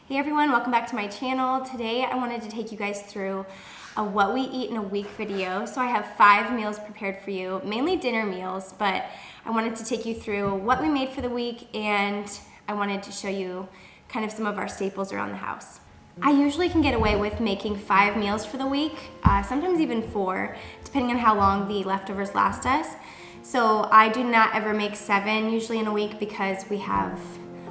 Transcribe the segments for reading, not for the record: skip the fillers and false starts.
Hey everyone, welcome back to my channel. Today I wanted to take you guys through a what we eat in a week video. So I have 5 meals prepared for you, mainly dinner meals, but I wanted to take you through what we made for the week, and I wanted to show you kind of some of our staples around the house. I usually can get away with making 5 meals for the week, sometimes even 4, depending on how long the leftovers last us. So I do not ever make 7 usually in a week because we have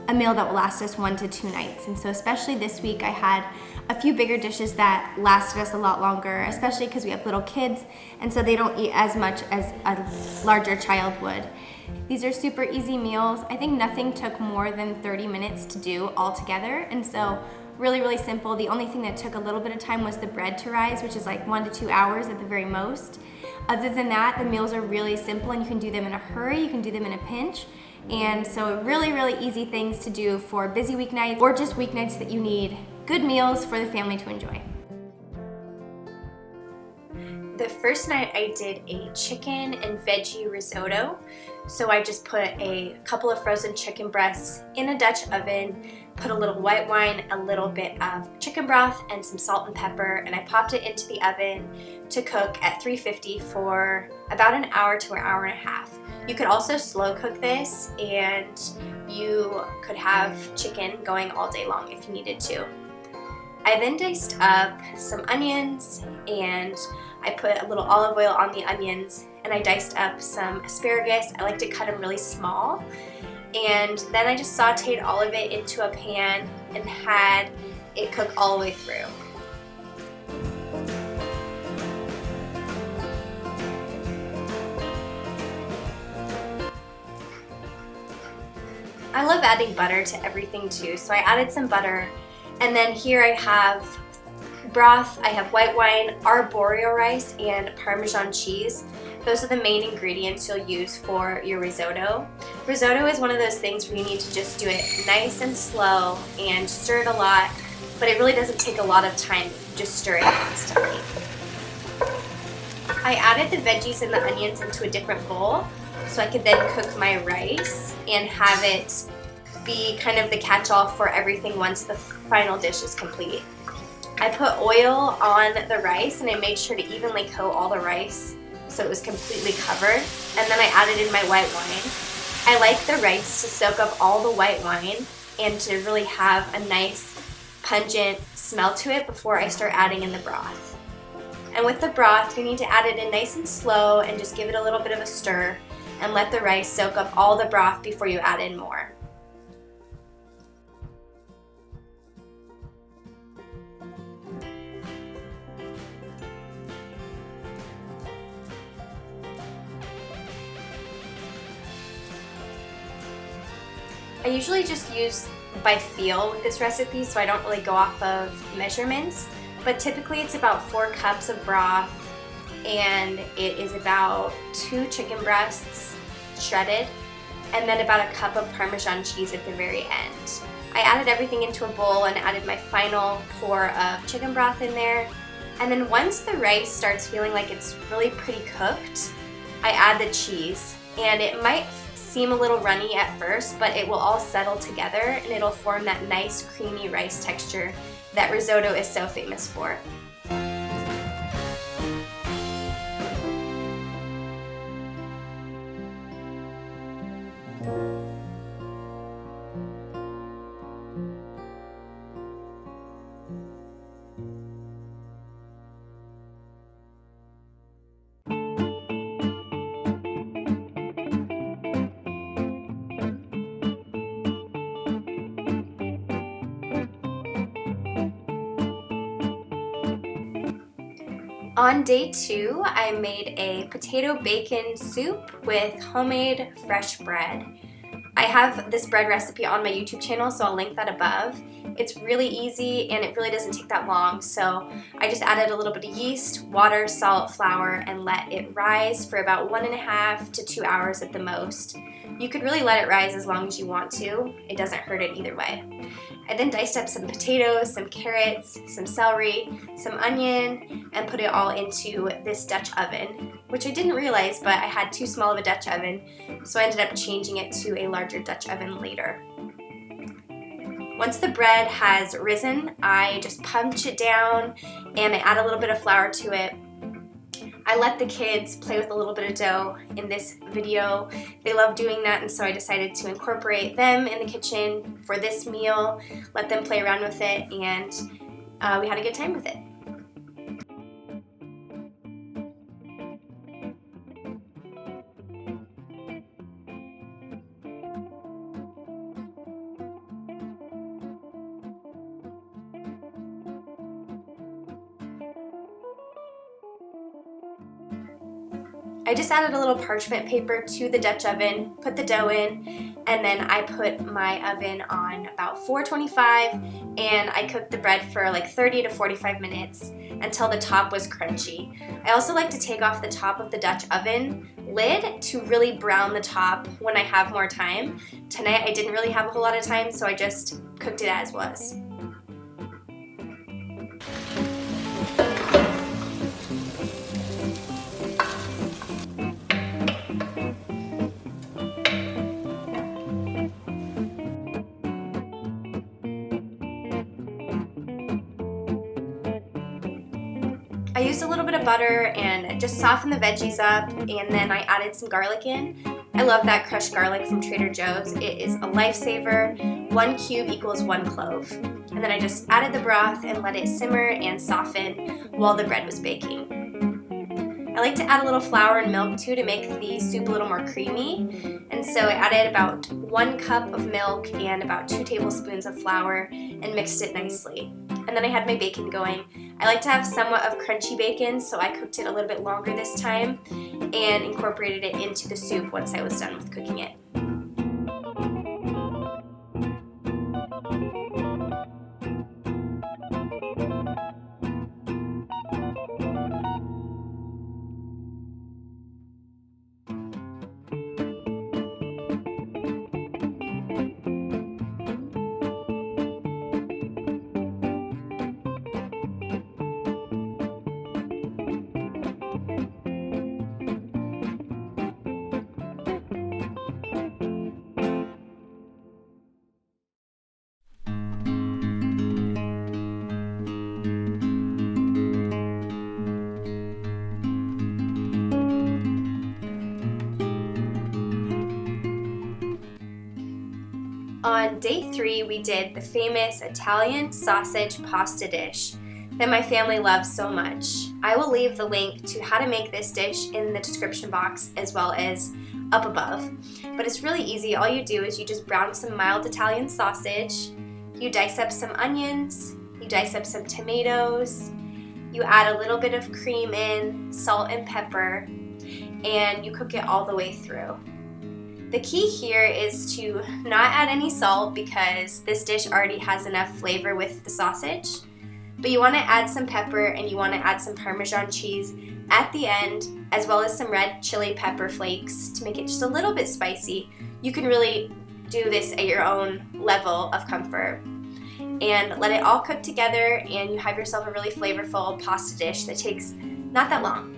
a meal that will last us 1 to 2 nights. And so especially this week I had a few bigger dishes that lasted us a lot longer, especially because we have little kids and so they don't eat as much as a larger child would. These are super easy meals. I think nothing took more than 30 minutes to do all together, and so really simple. The only thing that took a little bit of time was the bread to rise, which is like 1 to 2 hours at the very most. Other than that, the meals are really simple and you can do them in a hurry, you can do them in a pinch. And so really easy things to do for busy weeknights or just weeknights that you need good meals for the family to enjoy. The first night I did a chicken and veggie risotto. So I just put a couple of frozen chicken breasts in a Dutch oven, put a little white wine, a little bit of chicken broth, and some salt and pepper, and I popped it into the oven to cook at 350 for about an hour to an hour and a half. You could also slow cook this, and you could have chicken going all day long if you needed to. I then diced up some onions, and I put a little olive oil on the onions, and I diced up some asparagus. I like to cut them really small. And then I just sauteed all of it into a pan and had it cook all the way through. I love adding butter to everything too, so I added some butter. And then here I have broth, I have white wine, arborio rice, and Parmesan cheese. Those are the main ingredients you'll use for your risotto. Risotto is one of those things where you need to just do it nice and slow and stir it a lot, but it really doesn't take a lot of time. Just stir it constantly. I added the veggies and the onions into a different bowl so I could then cook my rice and have it be kind of the catch-all for everything once the final dish is complete. I put oil on the rice and I made sure to evenly coat all the rice so it was completely covered, and then I added in my white wine. I like the rice to soak up all the white wine and to really have a nice pungent smell to it before I start adding in the broth. And with the broth, you need to add it in nice and slow and just give it a little bit of a stir and let the rice soak up all the broth before you add in more. I usually just use by feel with this recipe, so I don't really go off of measurements, but typically it's about 4 cups of broth, and it is about 2 chicken breasts shredded, and then about a cup of Parmesan cheese at the very end. I added everything into a bowl and added my final pour of chicken broth in there, and then once the rice starts feeling like it's really pretty cooked, I add the cheese, and it might seem a little runny at first, but it will all settle together and it'll form that nice creamy rice texture that risotto is so famous for. On day 2, I made a potato bacon soup with homemade fresh bread. I have this bread recipe on my YouTube channel, so I'll link that above. It's really easy and it really doesn't take that long, so I just added a little bit of yeast, water, salt, flour, and let it rise for about 1.5 to 2 hours at the most. You could really let it rise as long as you want to. It doesn't hurt it either way. I then diced up some potatoes, some carrots, some celery, some onion, and put it all into this Dutch oven, which I didn't realize, but I had too small of a Dutch oven, so I ended up changing it to a larger Dutch oven later. Once the bread has risen, I just punch it down and I add a little bit of flour to it. I let the kids play with a little bit of dough in this video. They love doing that, and so I decided to incorporate them in the kitchen for this meal, let them play around with it, and we had a good time with it. I just added a little parchment paper to the Dutch oven, put the dough in, and then I put my oven on about 425, and I cooked the bread for like 30 to 45 minutes until the top was crunchy. I also like to take off the top of the Dutch oven lid to really brown the top when I have more time. Tonight I didn't really have a whole lot of time, so I just cooked it as was. I used a little bit of butter and just softened the veggies up, and then I added some garlic in. I love that crushed garlic from Trader Joe's. It is a lifesaver. 1 cube equals 1 clove. And then I just added the broth and let it simmer and soften while the bread was baking. I like to add a little flour and milk too to make the soup a little more creamy. And so I added about 1 cup of milk and about 2 tablespoons of flour and mixed it nicely. And then I had my bacon going. I like to have somewhat of crunchy bacon, so I cooked it a little bit longer this time and incorporated it into the soup once I was done with cooking it. On day 3, we did the famous Italian sausage pasta dish that my family loves so much. I will leave the link to how to make this dish in the description box as well as up above. But it's really easy. All you do is you just brown some mild Italian sausage, you dice up some onions, you dice up some tomatoes, you add a little bit of cream in, salt and pepper, and you cook it all the way through. The key here is to not add any salt because this dish already has enough flavor with the sausage. But you want to add some pepper and you want to add some Parmesan cheese at the end, as well as some red chili pepper flakes to make it just a little bit spicy. You can really do this at your own level of comfort. And let it all cook together and you have yourself a really flavorful pasta dish that takes not that long.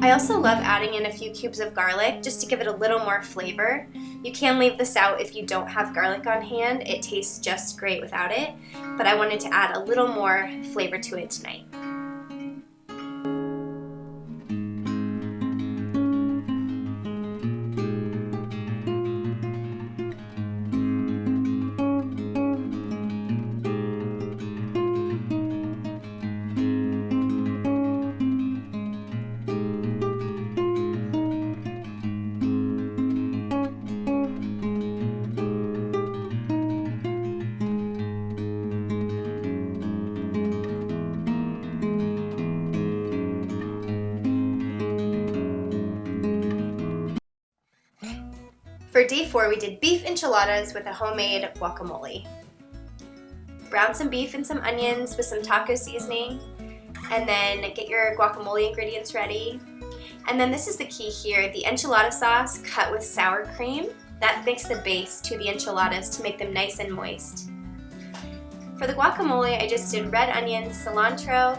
I also love adding in a few cubes of garlic just to give it a little more flavor. You can leave this out if you don't have garlic on hand. It tastes just great without it, but I wanted to add a little more flavor to it tonight. For day 4, we did beef enchiladas with a homemade guacamole. Brown some beef and some onions with some taco seasoning, and then get your guacamole ingredients ready. And then this is the key here, the enchilada sauce cut with sour cream. That makes the base to the enchiladas to make them nice and moist. For the guacamole, I just did red onions, cilantro,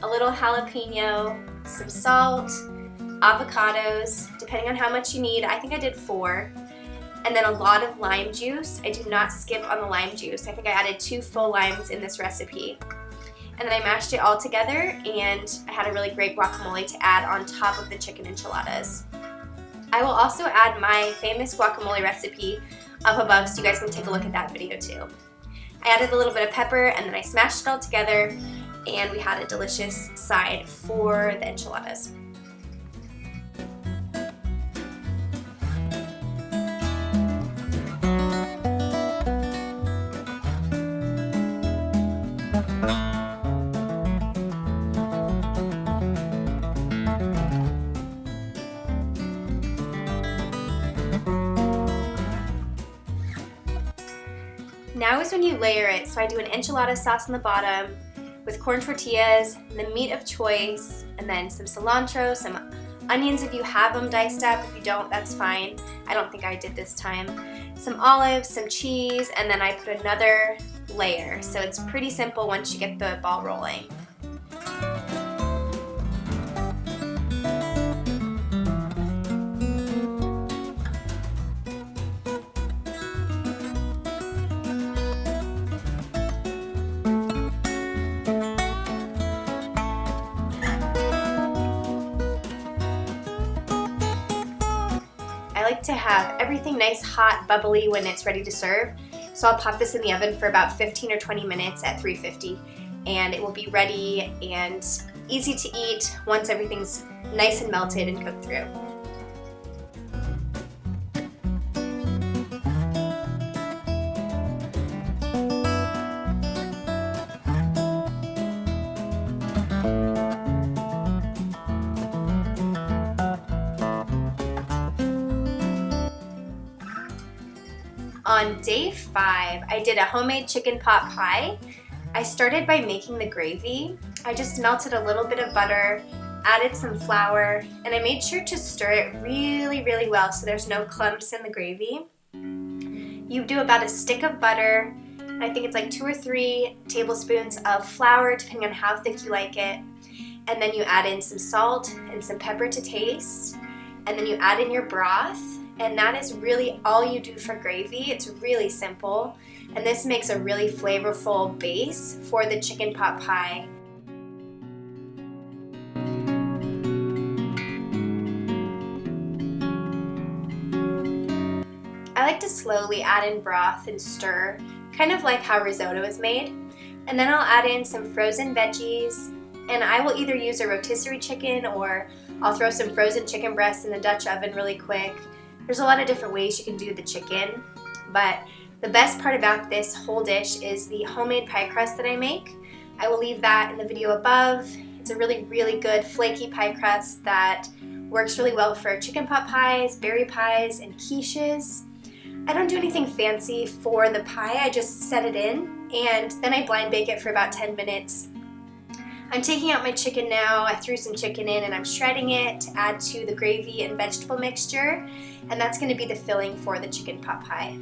a little jalapeno, some salt, avocados, depending on how much you need. I think I did 4. And then a lot of lime juice. I do not skip on the lime juice. I think I added 2 full limes in this recipe. And then I mashed it all together, and I had a really great guacamole to add on top of the chicken enchiladas. I will also add my famous guacamole recipe up above so you guys can take a look at that video too. I added a little bit of pepper, and then I smashed it all together, and we had a delicious side for the enchiladas. Now is when you layer it. So I do an enchilada sauce on the bottom with corn tortillas, the meat of choice, and then some cilantro, some onions if you have them diced up. If you don't, that's fine. I don't think I did this time. Some olives, some cheese, and then I put another layer. So it's pretty simple once you get the ball rolling. I like to have everything nice, hot, bubbly when it's ready to serve. So I'll pop this in the oven for about 15 or 20 minutes at 350, and it will be ready and easy to eat once everything's nice and melted and cooked through. On day 5, I did a homemade chicken pot pie. I started by making the gravy. I just melted a little bit of butter, added some flour, and I made sure to stir it really, really well so there's no clumps in the gravy. You do about a stick of butter, and I think it's like 2 or 3 tablespoons of flour, depending on how thick you like it. And then you add in some salt and some pepper to taste, and then you add in your broth. And that is really all you do for gravy. It's really simple, and this makes a really flavorful base for the chicken pot pie. I like to slowly add in broth and stir, kind of like how risotto is made. And then I'll add in some frozen veggies, and I will either use a rotisserie chicken or I'll throw some frozen chicken breasts in the Dutch oven really quick. There's a lot of different ways you can do the chicken, but the best part about this whole dish is the homemade pie crust that I make. I will leave that in the video above. It's a really, really good flaky pie crust that works really well for chicken pot pies, berry pies, and quiches. I don't do anything fancy for the pie, I just set it in, and then I blind bake it for about 10 minutes. I'm taking out my chicken now. I threw some chicken in and I'm shredding it to add to the gravy and vegetable mixture, and that's going to be the filling for the chicken pot pie.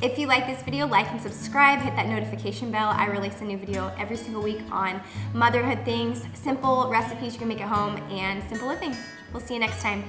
If you like this video, like and subscribe, hit that notification bell. I release a new video every single week on motherhood things, simple recipes you can make at home, and simple living. We'll see you next time.